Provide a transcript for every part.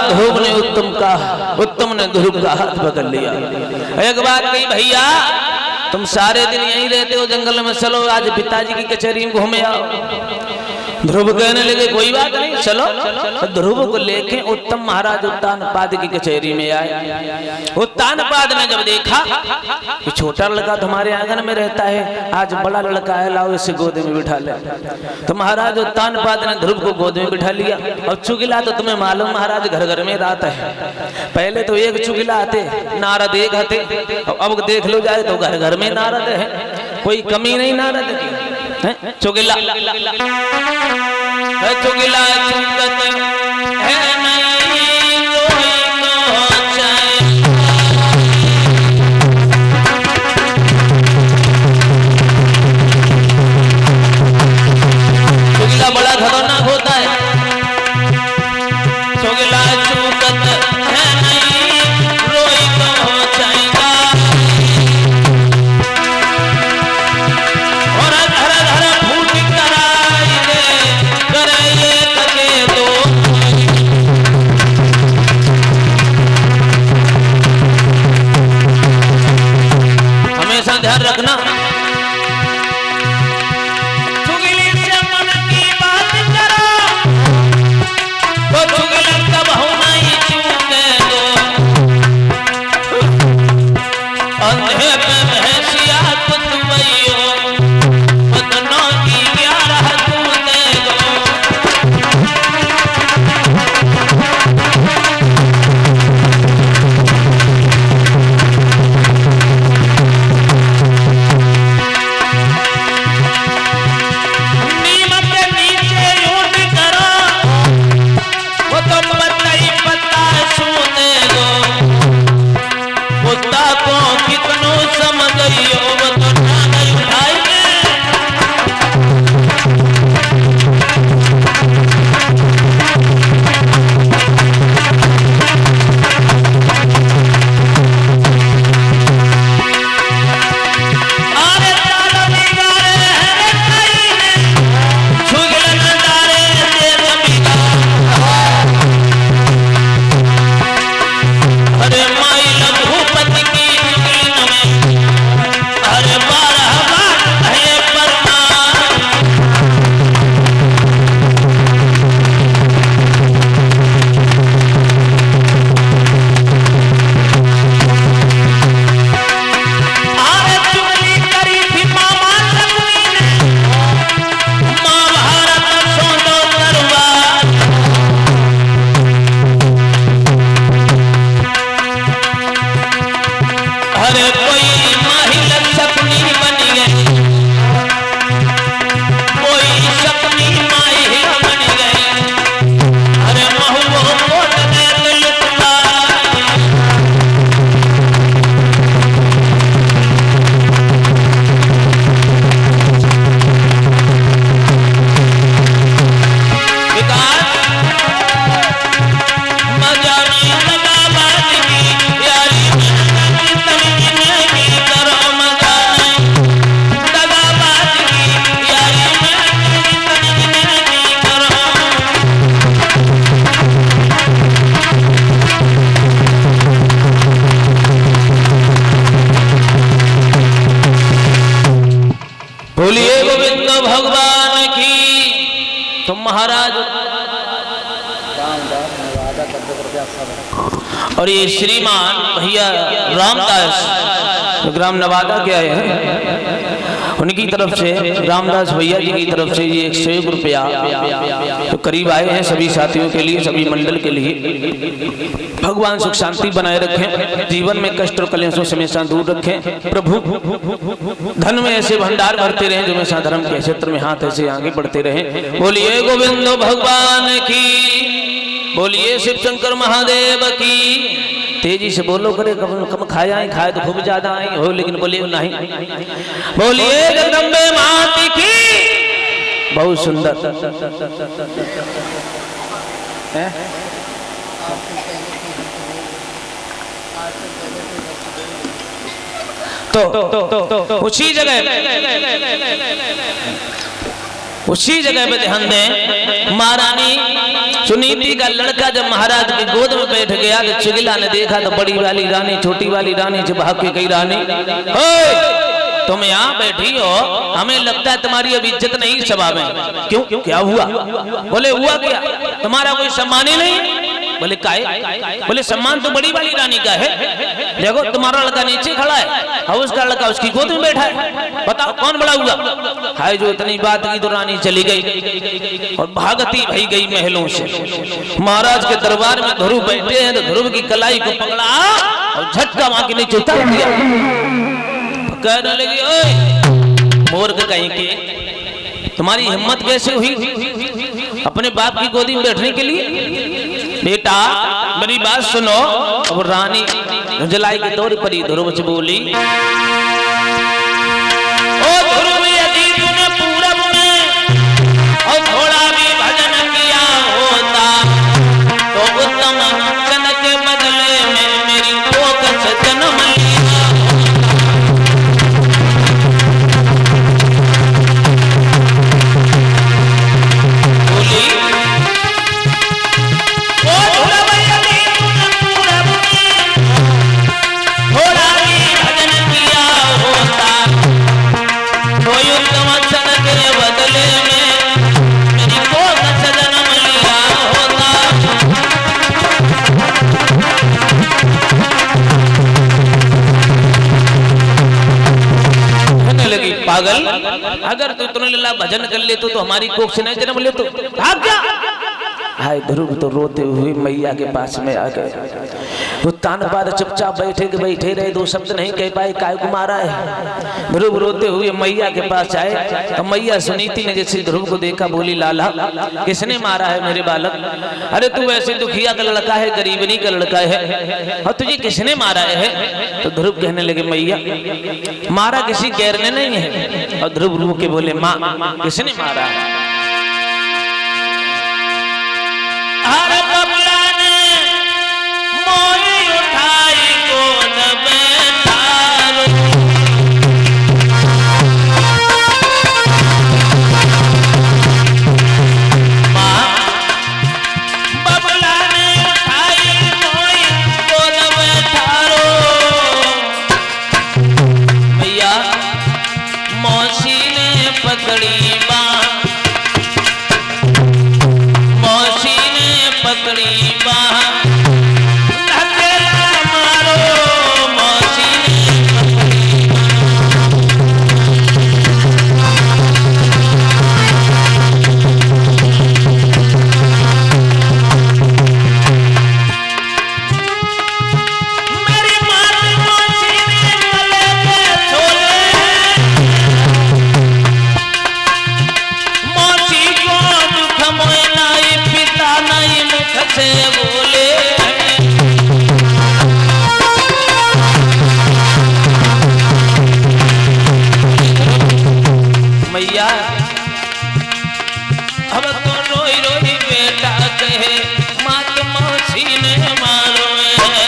ध्रुव ने उत्तम ने ध्रुव का हाथ पकड़ लिया। एक बात कही, भैया तुम सारे दिन यहीं रहते हो जंगल में, चलो आज पिताजी की कचहरी में घूमे आओ। ध्रुव कहने लगे कोई बात नहीं चलो। तो ध्रुव को लेके उत्तम महाराज उत्तानपाद की कचहरी में आए। उत्तानपाद ने जब देखा कि छोटा लड़का तुम्हारे आंगन में रहता है, आज बड़ा लड़का है, लाओ इसे गोद में बिठा ले। तो महाराज उत्तानपाद ने ध्रुव को गोद में बिठा लिया। और चुगिला तो तुम्हें मालूम महाराज घर घर में रात है, पहले तो एक चुगिला आते, नारद एक आते, अब देख लो जाए तो घर घर में नारद है, कोई कमी नहीं नारद की। चुगिला चुगिला चुगत है नहीं कोई तो चाहे। चुगिला बड़ा खतरनाक होता है। चुगिला चुगत है नहीं रोई तो चाहेगा। ध्यान रखना, चुगली से मन की बात करो तो चुगली कब हो नहीं चूके दो। अंधे पे भैंसिया कुतवैयो बदनों की क्या राह तूने दो। बोलिए गोविंद भगवान की। तो महाराज और ये श्रीमान भैया रामदास ग्राम नवादा के आए हैं, उनकी तरफ से रामदास भैया जी की तरफ से ये 101 रुपया तो करीब आए हैं सभी साथियों के लिए, सभी मंडल के लिए। भगवान सुख शांति बनाए रखें, जीवन में कष्ट और कलेशों से हमेशा दूर रखें। प्रभु धन में ऐसे भंडार भरते रहे जो हमेशा धर्म के क्षेत्र में हाथ ऐसे आगे बढ़ते रहे। बोलिए गोविंद भगवान की, बोलिए शिव शंकर महादेव की। तेजी से बोलो, करे कम खाया ही खाए तो खूब ज्यादा आई हो, लेकिन बोलिए नहीं। बोलिए जगदम्बे माता की। बहुत सुंदर है। तो उसी जगह उसी जगह पे ध्यान दें। महारानी सुनीति का लड़का जब महाराज की गोद में बैठ गया तो चुगिला ने देखा तो बड़ी वाली रानी छोटी वाली रानी से भाग के कही, रानी तुम यहाँ बैठी हो, हमें लगता है तुम्हारी अब इज्जत नहीं सभा में। क्यों क्या हुआ? बोले हुआ क्या, तुम्हारा कोई सम्मान ही नहीं। बोले काहे? बोले सम्मान तो बड़ी वाली रानी का है। देखो तुम्हारा लड़का नीचे खड़ा है और उसका लड़का उसकी गोद में बैठा है, बताओ कौन बड़ा हुआ? हाय जो इतनी बात की तो रानी चली गई और भागती भाई गई महलों से। महाराज के दरबार में ध्रुव बैठे हैं तो ध्रुव की कलाई को पकड़ा और झटका वहां के नीचे उतार दिया। कहने लगी, ओए मूर्ख कहीं के, तुम्हारी हिम्मत कैसे हुई अपने बाप की गोदी में बैठने के लिए? बेटा मेरी बात सुनो। अब रानी जलाई के दौर पर ही ध्रुव से बोली, ओ ध्रुव यदि तूने पूरब में और थोड़ा भी भजन किया होता तो उत्तम जन के बदले में मेरी कोख से जन्म लिया। पागल, अगर तू तुने लीला भजन कर ले तो हमारी कोख से नहीं जन्म ले तो भाग जा। हाय ध्रुव तो रोते हुए मैया के पास में आ गए। वो तान पाद चुपचाप बैठे रहे, दो शब्द नहीं कह पाए, काय को मारा है। ध्रुव रोते हुए मैया के पास आए और मैया सुनीति ने जैसे ध्रुव को देखा बोली, लाला किसने मारा है मेरे बालक? अरे तू वैसे दुखिया का लड़का है, गरीबनी का लड़का है और तुझे किसने मारा है? तो ध्रुव कहने लगे, मैया मारा किसी गैर ने नहीं है। और ध्रुव रो के बोले, माँ किसने मारा है? हर कबला ने मोरी उठाई गोद में ठारो, माँ बबला ने उठाई मोरी गोद में ठारो। भैया मौसी ने पकड़ी बाँ, मौसी ने पकड़ी बाँ, धकेला मारो मौसी ने पकड़ी मेरी माँ मौसी ने गले के छोले, मौसी को दुख मोए नहीं, पिता नहीं मुख से बोले। मैया अब तो रोई रोई बेटा कहे, मात मौसी ने मारो है।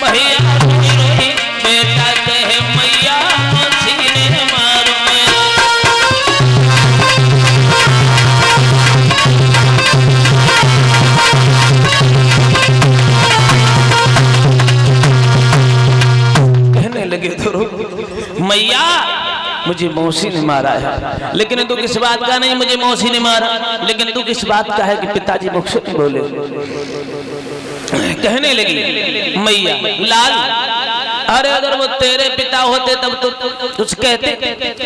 भैया रोई रोई बेटा कहे, मैया मौसी ने मारो है। कहने लगे ध्रुव, मैया मुझे मौसी ने मारा है, लेकिन तू किस बात का नहीं मुझे मौसी ने मारा, लेकिन तू किस बात का है कि पिताजी मुख से बोले। कहने लगी मैया, लाल अरे अगर वो तेरे पिता होते तब तो कुछ कहते,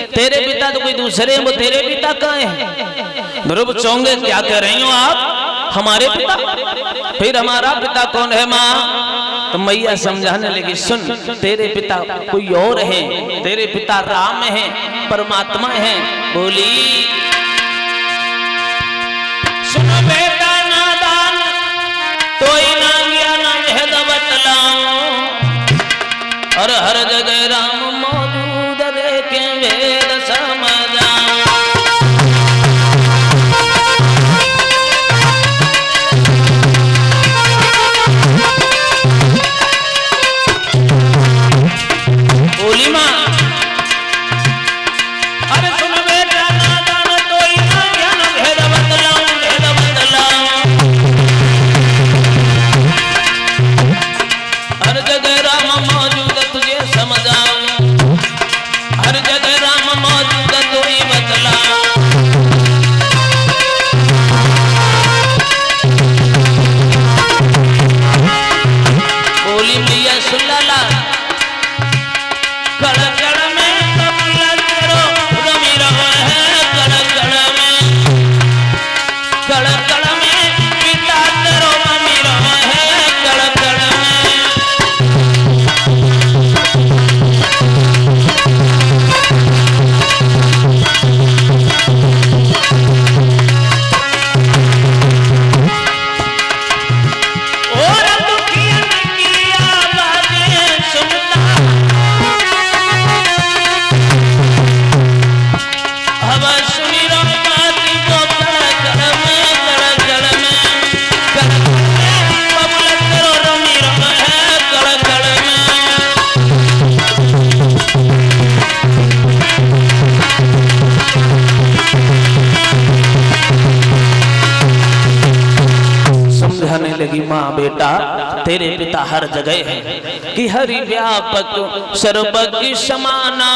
तेरे पिता तो कोई दूसरे हैं, वो तेरे पिता कहाँ हैं? ध्रुव चौंगे, क्या कह रही हो आप? हमारे पिता? फिर हमारा पिता कौन है माँ? तो मैया समझाने लगी, सुन तेरे पिता कोई और है, तेरे पिता राम है, परमात्मा है। बोली, सुनो बेटा नादान, तोई ना ज्ञान भेद बतलाऊं, और हर जगह राम मौजूद देखे वेद समझाऊं। बोली माँ, अरे सुन बेटा नादान सुलाला कड़ कड़ में बबुला तेरो रमी रहो है कड़ कड़ में पिता तेरो रमी रहो है कड़ कड़ लगी माँ बेटा तेरे पिता हर जगह है कि हरि व्यापक सर्वज्ञ समाना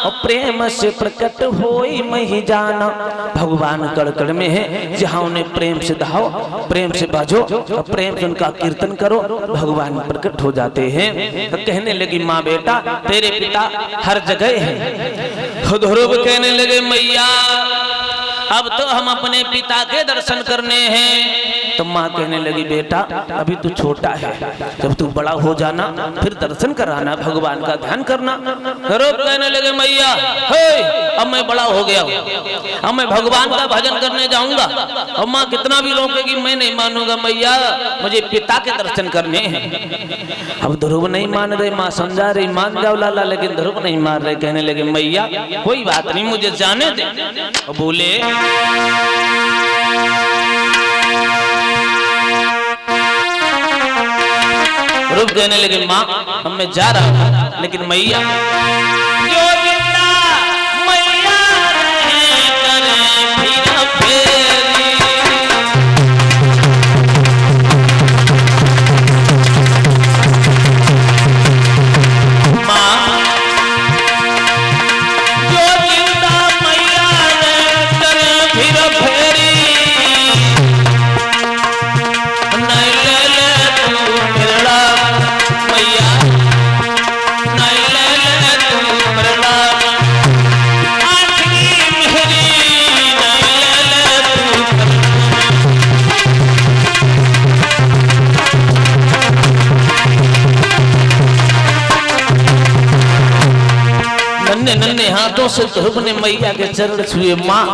और प्रेम से प्रकट होई मही जाना। भगवान कड़कड़ में है जहाँ उन्हें प्रेम से दहाओ प्रेम से बाजो और प्रेम से उनका कीर्तन करो भगवान प्रकट हो जाते हैं। तो कहने लगी माँ बेटा तेरे पिता हर जगह है। ध्रुव कहने लगे मैया अब तो हम अपने पिता के दर्शन करने हैं। तो माँ कहने लगी बेटा अभी तू छोटा है जब तू बड़ा हो जाना फिर दर्शन कराना भगवान का ध्यान करना। ध्रुव कहने लगे मैया अब मैं बड़ा हो गया हूँ अब मैं भगवान का भजन करने जाऊंगा और माँ कितना भी रोकेगी मैं नहीं मानूंगा मैया मुझे पिता के दर्शन करने हैं। अब ध्रुव नहीं मान रहे माँ समझा रही मान जाओ लाला लेकिन ध्रुव नहीं मान रहे। कहने लगे मैया कोई बात नहीं मुझे जाने दे। बोले ध्रुव कहने लगे माँ अब मैं जा रहा हूँ लेकिन मैया जो जिंदा मैया रहे करे फिर फेरी माँ जो जिंदा मैया रहे करे फिर फेरी नहीं ले ले तू फिरड़ा नन्हे हाथों से ध्रुव ने मैया के चरण छुए। माँ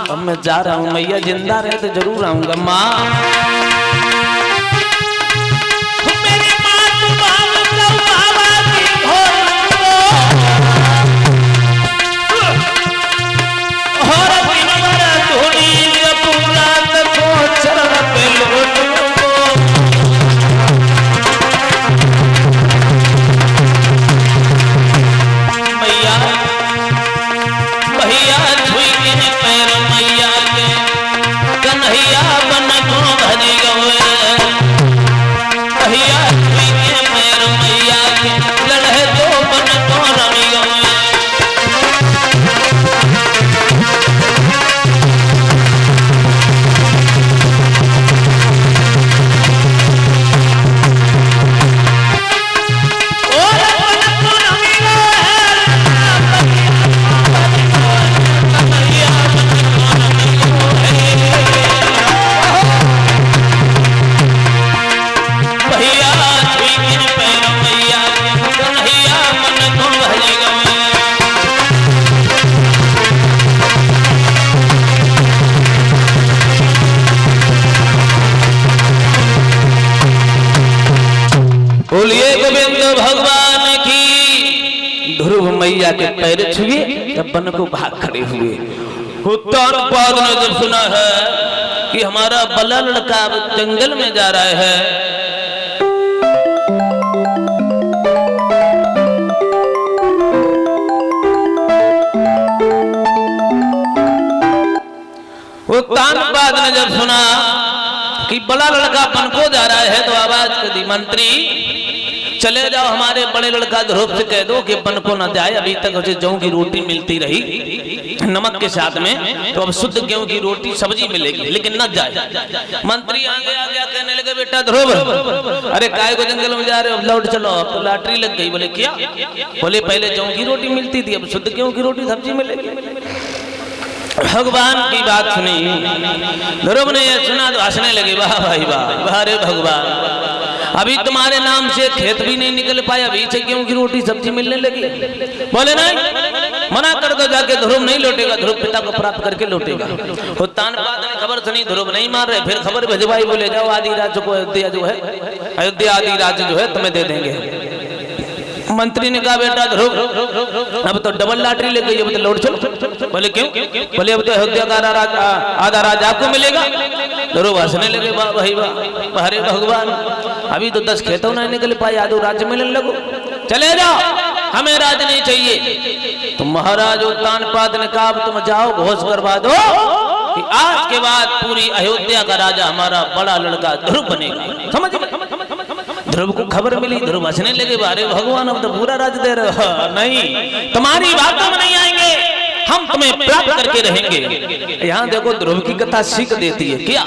अब मैं जा रहा हूँ मैया जिंदा रहे तो जरूर आऊंगा। माँ बोलिए गोविंद भगवान की। ध्रुव मैया के पैर छुए तब बन को भाग खड़े हुए। उत्तानपाद ने जब सुना है कि हमारा बला लड़का जंगल में जा रहा है उत्तानपाद ने जब सुना कि बड़ा लड़का बन को जा रहा है तो आवाज कर दी मंत्री चले जाओ हमारे बड़े लड़का ध्रुव से कह दो कि बन को न जाए, अभी तक उसे जौ की रोटी मिलती रही नमक के साथ में, तो अब शुद्ध गेहूं की रोटी सब्जी मिलेगी, लेकिन न जाए। मंत्री आगे आ गया, कहने लगे बेटा ध्रुव, अरे काय को जंगल में जा रहे हो, अब लौट चलो, अब तो लॉटरी लग गई। बोले क्या? बोले पहले जौ की रोटी मिलती थी, अब शुद्ध गेहूं की रोटी सब्जी मिलेगी। भगवान की बात सुनी, ध्रुव ने यह सुना तो हंसने लगे, वाह भाई वाह, वाह रे भगवान, अभी तुम्हारे नाम से खेत भी नहीं निकल पाया, अभी से गेहूं की रोटी सब्जी मिलने लगी। बोले नहीं, मना कर दो, जाके ध्रुव नहीं लौटेगा, ध्रुव पिता को प्राप्त करके लौटेगा। तानपाद ने खबर सुनी, ध्रुव नहीं मार रहे, फिर खबर भिजवाई, बोले जाओ आदि राज्य को, अयोध्या जो है, अयोध्या आदि राज्य जो है तुम्हें दे देंगे। मंत्री ने कहा बेटा ध्रुव, अब तो डबल लॉटरी लग गई, अब तो लौट चलो। बोले क्यों? बोले अब तो अयोध्या का आधा राज आपको मिलेगा। ध्रुव हंसने लगे, वाह भाई वाह, अरे भगवान, अभी तो 10 खेतों नहीं निकल पाए, आधो राज्य मिलने लगो, चले जाओ, हमें राज नहीं चाहिए। तो महाराज उत्तानपाद ने कहा अब तुम जाओ, घोष करवा दो कि आज के बाद पूरी अयोध्या का राजा हमारा बड़ा लड़का ध्रुव बनेगा। समझ गए? ध्रुव को खबर मिली, ध्रुव हंसने लगे, अरे भगवान अब तो पूरा राज दे रहे हो। नहीं, तुम्हारी बातों में नहीं आएंगे, हम तुम्हें प्राप्त करके रहेंगे। यहाँ देखो ध्रुव की कथा सीख देती है क्या?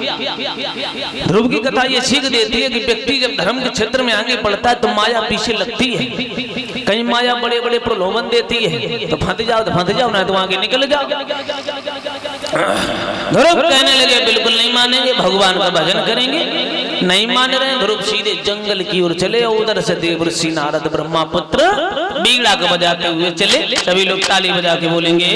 ध्रुव की कथा ये सीख देती है कि व्यक्ति जब धर्म के क्षेत्र में आगे बढ़ता है तो माया पीछे लगती है, कहीं माया बड़े बड़े प्रलोभन देती है, तो फंस जाओ ना तो आगे निकल जाओ। ध्रुव कहने लगे बिल्कुल नहीं मानेंगे, भगवान का भजन करेंगे। नहीं मान रहे ध्रुव सीधे जंगल की ओर चले, उधर से देवर्षि नारद ब्रह्मपुत्र बीड़ा को बजाते हुए चले। सभी लोग ताली बजा के बोलेंगे,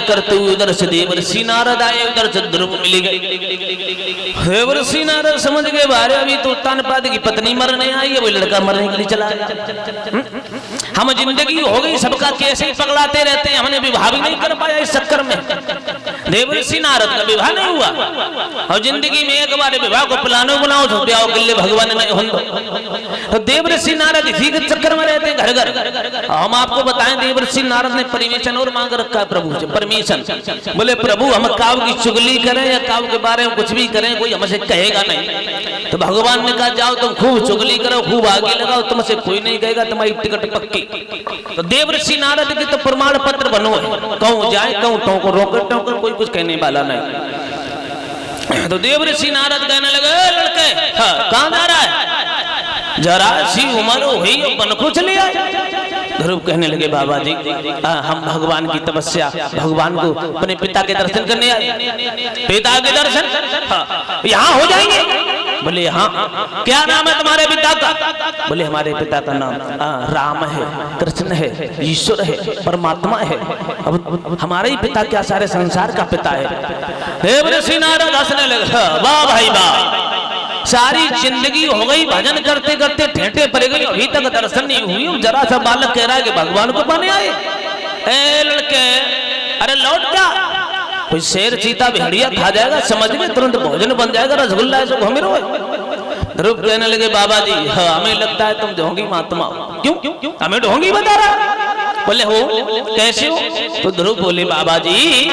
करते हुए उधर से देवर्षि नारद आए, उधर से ध्रुव मिल गए। देवर्षि नारद समझ गए बारे अभी तो उत्तानपाद की पत्नी मरने आई है, वो लड़का मरने के लिए चला गया। हम जिंदगी हो गई सबका कैसे ही पगड़ाते रहते हैं, हमने विवाह भी नहीं कर पाया इस चक्कर में। देवर्षि नारद का विवाह नहीं हुआ, और जिंदगी में एक बार विवाह को प्लानो बनाओ तो ब्याह के लिए भगवान ने हो। तो देवर्षि नारद इसी के चक्कर में रहते हैं घर घर। हम आपको बताएं देवर्षि नारद ने परमिशन और मांग रखा है प्रभु से, परमिशन। बोले प्रभु हम काव की चुगली करें या काव के बारे में कुछ भी करें, कोई हमसे कहेगा नहीं। तो भगवान ने कहा जाओ तुम खूब चुगली करो, खूब आगे लगाओ, तुमसे कोई नहीं कहेगा, तुम्हारी टिकट पक्की। तो देवर्षि नारद के तो प्रमाण पत्र बनो है, कहूँ जाए कहूँ तो को रोक टोकर कोई कुछ कहने वाला नहीं। तो देवर्षि नारद कहने लगे लड़के कहाँ जा रहा है, जरा सी उम्र हुई बन को चले आए। ध्रुव कहने लगे बाबा जी हम भगवान की तपस्या, भगवान को अपने पिता के दर्शन करने आए। पिता के दर्शन यहाँ हो जाएंगे? बोले हाँ। क्या नाम है तुम्हारे पिता का? बोले हमारे पिता का नाम राम है, कृष्ण है, ईश्वर है, परमात्मा है। अब हमारे ही पिता क्या सारे संसार का पिता है। देवर्षि नारद हंसने लगा, वाह भाई वाह, सारी जिंदगी हो गई भजन करते करते ठेठे पड़ गई, अभी तक दर्शन नहीं हुई। जरा सा बालक कह रहा है कि भगवान को पाने आए। ए लड़के अरे लौट जा, कोई शेर चीता भेड़िया खा जाएगा, समझ में तुरंत भोजन बन जाएगा, रसगुल्ला है सब हमें रोए। ध्रुव कहने लगे बाबा जी हमें लगता है तुम ढोंगी महात्मा। क्यों हमें ढोंगी बता रहा? बोले हो कैसे हो? तो ध्रुव बोले बाबा जी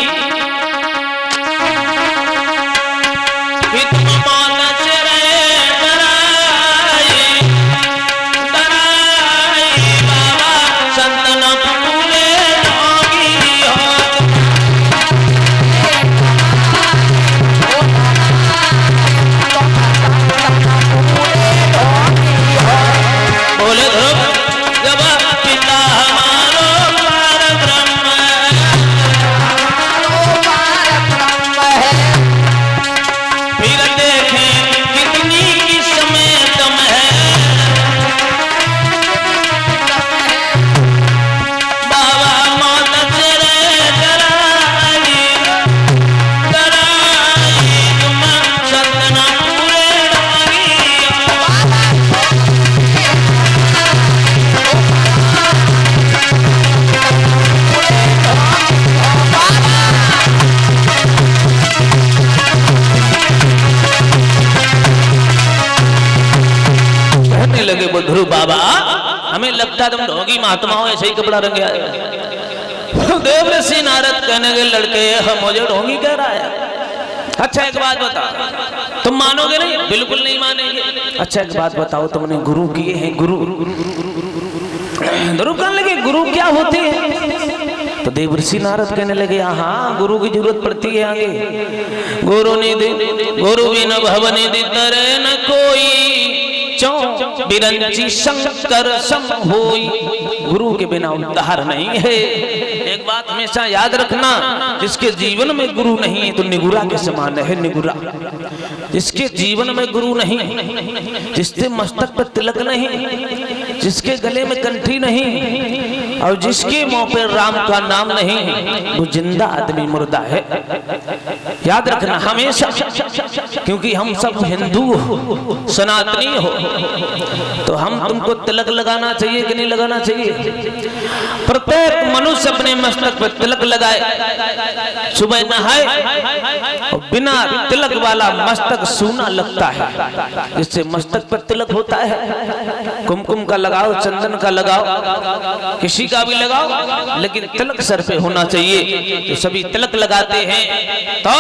लगे बुद्धरू बाबा हमें लगता तुम ढोंगी महात्मा हो, ऐसे ही कपड़ा रंगे आए। देवर्षि नारद कहने के लड़के हम मुझे ढोंगी कह रहा है। अच्छा एक बात बताओ, तुम मानोगे नहीं? बिल्कुल नहीं मानेंगे। अच्छा एक बात बताओ, तुमने गुरु किए हैं? गुरु कहने लगे गुरु क्या होते हैं? तो देवर्षि नारद कहने लगे हाँ गुरु की जरूरत पड़ती है आगे। गुरु बिन भवनिधि तरे न कोई, चौ बिरंची शंकर सम होई। गुरु के बिना उद्धार नहीं है। एक बात हमेशा याद रखना, जिसके जीवन में गुरु नहीं है तो निगुरा के समान है। निगुरा जिसके जीवन में गुरु नहीं, जिसके मस्तक पर तिलक नहीं, जिसके गले में कंठी नहीं और जिसके मुंह पर राम का नाम नहीं, वो जिंदा आदमी मुर्दा है। याद रखना हमेशा, क्योंकि हम सब हिंदू हो, सनातनी हो, तो हम तुमको तिलक लगाना चाहिए कि नहीं लगाना चाहिए? प्रत्येक मनुष्य अपने मस्तक पर तिलक लगाए, सुबह नहाए और बिना तिलक वाला मस्तक सूना लगता है। जिससे मस्तक पर तिलक होता है, कुमकुम का लगाओ, चंदन का लगाओ, किसी का भी लगाओ, लेकिन तिलक सर पे होना चाहिए। तो सभी तिलक लगाते हैं तो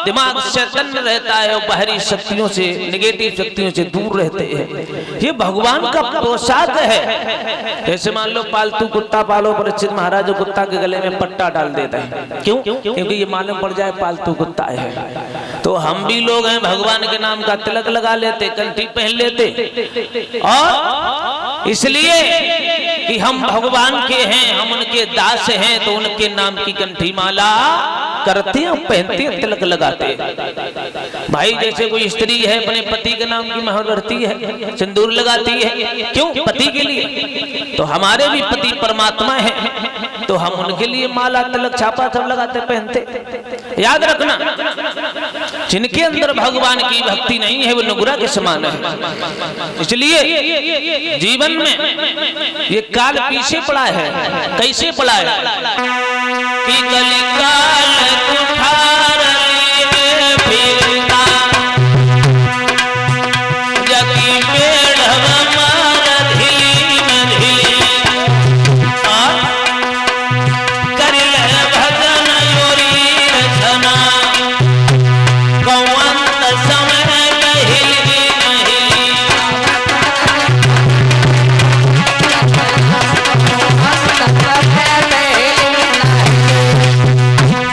दिमाग चैतन्य रहता है और बाहरी शक्तियों से, निगेटिव शक्तियों से दूर रहते हैं। ये भगवान का पोशाक है। जैसे मान लो पालतू कुत्ता पालो, परीक्षित महाराज जो कुत्ता के गले में पट्टा डाल देता है, क्यों? क्योंकि ये मालूम पड़ जाए पालतू कुत्ता है। तो हम भी लोग हैं, भगवान के नाम का तिलक लगा लेते, कंठी पहन लेते, और इसलिए कि हम भगवान के हैं, हम उनके दास हैं, तो उनके नाम की कंठी माला करते हैं, पहनते हैं, तिलक लगाते हैं। भाई जैसे कोई स्त्री है अपने पति के नाम की मोहर करती है, सिंदूर लगाती है, क्यों? पति के लिए। तो हमारे भी पति परमात्मा है, तो हम उनके लिए माला तिलक छापा सब लगाते पहनते। याद रखना, जिनके अंदर भगवान की भक्ति नहीं है वो नुगरा के समान है। इसलिए जीवन में ये काल पीछे पड़ा है। कैसे पड़ा है? कि कलिकाल कुठार लिए फिरता, जगी पेड़व मार ढिली में ढिली, करिल भजन योरी रचना, कौवंत समय हिली नहीं।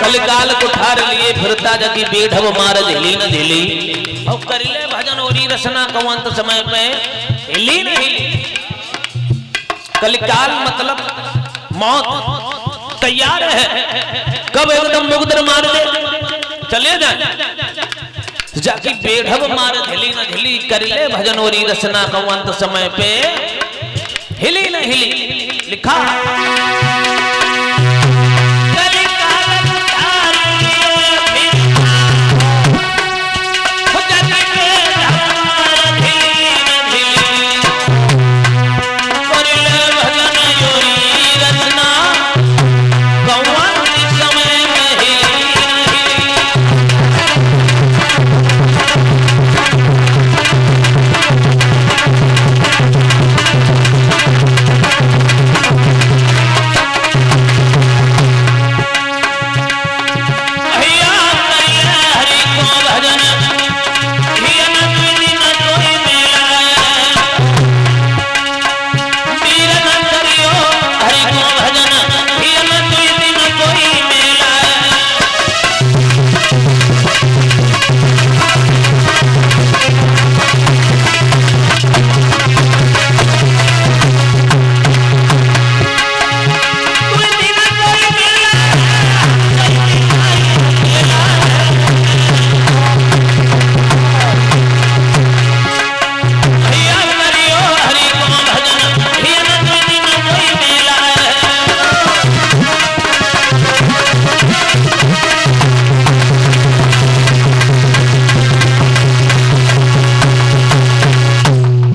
कलिकाल कुठार लिए फिरता, जगी बेढब मार ढिली न ढिली, और करिले भजन ओरी रसना, कौवंत समय पे हिली नहीं। कलिकाल मतलब मौत तैयार है, कब एकदम मुगदर मार दे चले जाए। जाकी बेढब मार ढिली न ढिली, करिले भजन ओरी रसना, कौवंत समय पे हिली न हिली। लिखा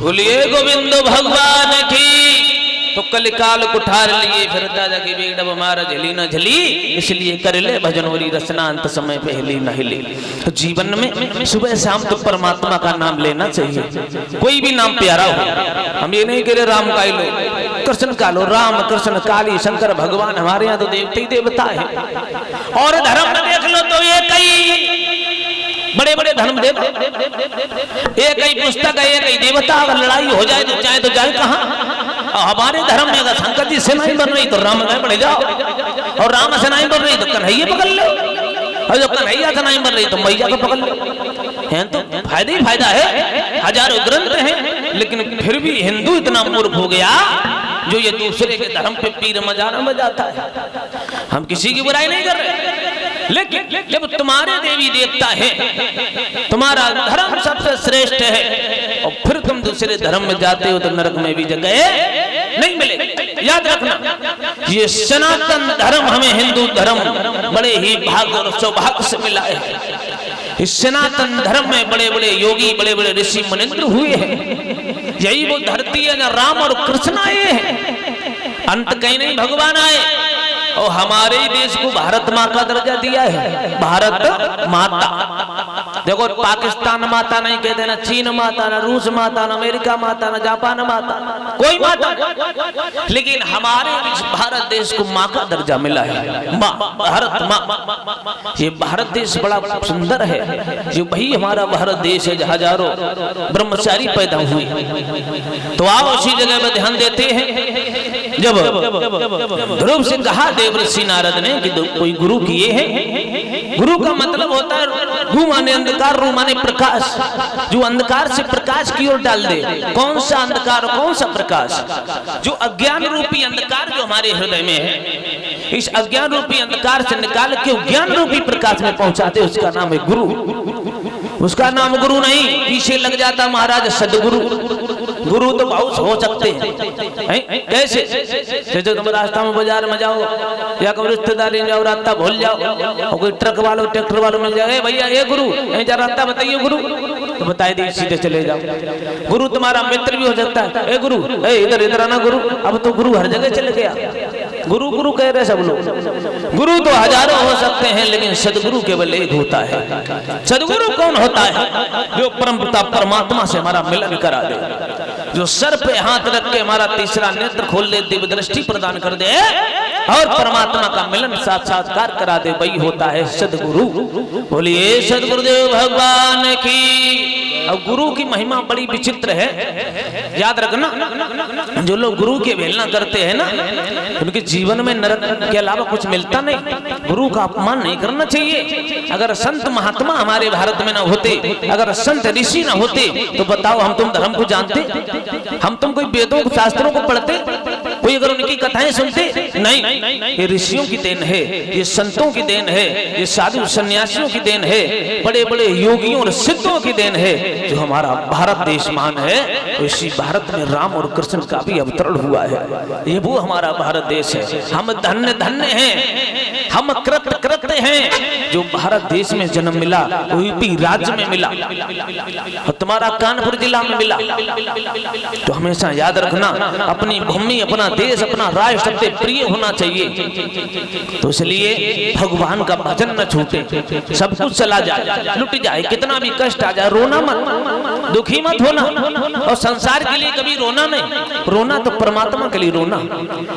बोलिए गोविंद भगवान की। तो कलिकाल कुठार लिए फिर दादा की बेगडब मारा झली न झली, इसलिए कर ले भजनोरी रचना अंत समय पहली न हिली। तो जीवन में सुबह शाम तो परमात्मा का नाम लेना चाहिए, कोई भी नाम प्यारा हो। हम ये नहीं कह रहे राम का लो, कृष्ण का लो, राम कृष्ण काली शंकर भगवान, हमारे यहाँ तो देवते ही देवता है। और धर्म में देख लो तो ये कई बड़े बड़े धर्म देव, एक ही पुस्तक है, एक ही देवता। अगर लड़ाई हो जाए तो जाए कहाँ। हमारे धर्म में अगर शंकर जी सेनाई बन रही तो राम में बढ़ जाओ, और राम सेनाई बन रही तो कन्हैया पकड़ लो, और जब कन्हैया सेनाई बन रही तो मैया को पकड़ लो। है तो फायदा ही फायदा है, हजारों ग्रंथ हैं, लेकिन फिर भी हिंदू इतना मूर्ख हो गया जो ये दूसरे के धर्म पे पीर मजाना बजाता है। हम किसी की बुराई नहीं कर रहे, लेकिन जब तुम्हारे देवी देवता है, तुम्हारा धर्म सबसे श्रेष्ठ है, और फिर तुम दूसरे धर्म में जाते हो तो नरक में भी जगह नहीं मिलेगी। याद रखना, ये सनातन धर्म हमें हिंदू धर्म बड़े ही भाग्य और सौभाग्य से मिला है। इस सनातन धर्म में बड़े बड़े योगी, बड़े बड़े ऋषि मुनिंद्र हुए हैं। यही वो धरती है जहाँ राम और कृष्ण आए हैं, अंत कहीं नहीं भगवान आए। और हमारे देश को भारत माँ का दर्जा दिया है, भारत माता। देखो पाकिस्तान माता नहीं कहते, ना चीन माता, ना रूस माता, ना अमेरिका माता, ना जापान माता, कोई माता, लेकिन हमारे भारत देश को माँ का दर्जा मिला है। माँ, भारत माँ। ये भारत देश बड़ा सुंदर है, जो भाई हमारा भारत देश है, हजारों ब्रह्मचारी पैदा हुए। तो आओ उसी जगह पर ध्यान देते हैं। जब ध्रुव से कहा देवर्षि नारद ने कि कोई गुरु किए हैं। गुरु का मतलब होता है गु माने अंधकार, रू माने प्रकाश, जो अंधकार से प्रकाश की ओर डाल दे। कौन सा अंधकार, कौन सा प्रकाश? जो अज्ञान रूपी अंधकार जो हमारे हृदय में है, इस अज्ञान रूपी अंधकार से निकाल के ज्ञान रूपी प्रकाश में पहुंचाते, उसका नाम है गुरु। उसका नाम गुरु नहीं, पीछे लग जाता महाराज सदगुरु। गुरु तो बहुत हो सकते हैं। कैसे? जैसे तुम रास्ता में बाजार में जाओ या कोई रिश्तेदारी में जाओ, रास्ता भूल जाओ, और कोई ट्रक वालों ट्रैक्टर वालों मिल जाए, भैया ये गुरु जा रास्ता बताइए गुरु, तो बताए दी सीधे चले जाओ। गुरु तुम्हारा मित्र भी हो सकता है। ए गुरु, इधर इधर आना गुरु। अब तो गुरु हर जगह चले गया, गुरु गुरु कह रहे सब लोग। गुरु तो हजारों हो सकते हैं, लेकिन सदगुरु केवल एक होता है। सदगुरु कौन होता है? जो परमपिता परमात्मा से हमारा मिलन करा दे, जो सर पे हाथ रख के हमारा तीसरा नेत्र खोल दे, दिव्य दृष्टि प्रदान कर दे और परमात्मा का मिलन साक्षात्कार करा दे, वही होता है सदगुरु। बोलिए सदगुरुदेव भगवान की। अब गुरु की महिमा बड़ी विचित्र है, याद रखना। जो लोग गुरु की अवहेलना करते हैं ना, उनके जीवन में नरक के अलावा कुछ मिलता नहीं। गुरु का अपमान नहीं करना चाहिए। अगर संत महात्मा हमारे भारत में न होते, अगर संत ऋषि न होते, तो बताओ हम तुम धर्म को जानते? हम तुम कोई वेदों शास्त्रों को पढ़ते? कोई अगर उनकी कथाएं सुनते? नहीं। ये ऋषियों की देन है, ये संतों की देन है, ये साधु सन्यासियों की देन है, बड़े बड़े योगियों और सिद्धों की देन है, जो हमारा भारत देश मान है। तो इसी भारत में राम और कृष्ण का भी अवतरण हुआ है। ये वो हमारा भारत देश है। हम धन्य धन्य हैं, हम कृत कृत्य हैं जो भारत देश में जन्म मिला, यूपी राज्य में मिला और तुम्हारा कानपुर जिला में मिला। तो हमेशा याद रखना, अपनी भूमि, अपना देश, अपना राष्ट्र सबसे प्रिय होना चाहिए। तो इसलिए भगवान का भजन न छूटे। सब कुछ चला जाए, लुट जाए, कितना भी कष्ट आ जाए, रोना मत, दुखी मत होना। और संसार के लिए कभी रोना नहीं, रोना तो परमात्मा के लिए रोना,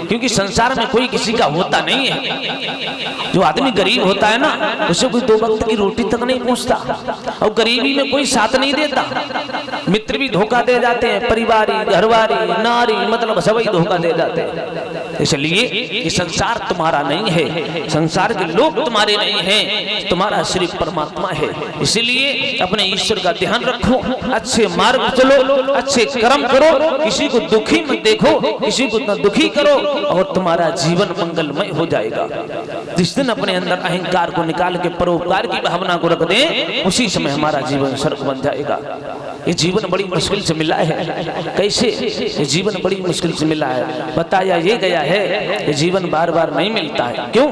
क्योंकि संसार में कोई किसी का होता नहीं है। जो आदमी गरीब होता है ना, उसे कोई दो वक्त की रोटी तक नहीं पहुंचता, और गरीबी में कोई साथ नहीं देता। मित्र भी धोखा दे जाते हैं, परिवारी, घरवारी, नारी, मतलब सभी धोखा दे जाते हैं। इसलिए ये संसार तुम्हारा नहीं है, संसार के लोग तुम्हारे नहीं हैं, तुम्हारा सिर्फ परमात्मा है। इसलिए अपने ईश्वर का ध्यान रखो, अच्छे मार्ग चलो, अच्छे कर्म करो, किसी को दुखी मत देखो, किसी को न दुखी करो, और तुम्हारा जीवन मंगलमय हो जाएगा। जिस दिन अपने अंदर अहंकार को निकाल के परोपकार की भावना को रख दें, उसी समय हमारा जीवन स्वर्ग बन जाएगा। ये जीवन बड़ी मुश्किल से मिला है। कैसे? ये जीवन बड़ी मुश्किल से मिला है। बताया ये गया है, ये जीवन बार बार नहीं मिलता है। क्यों?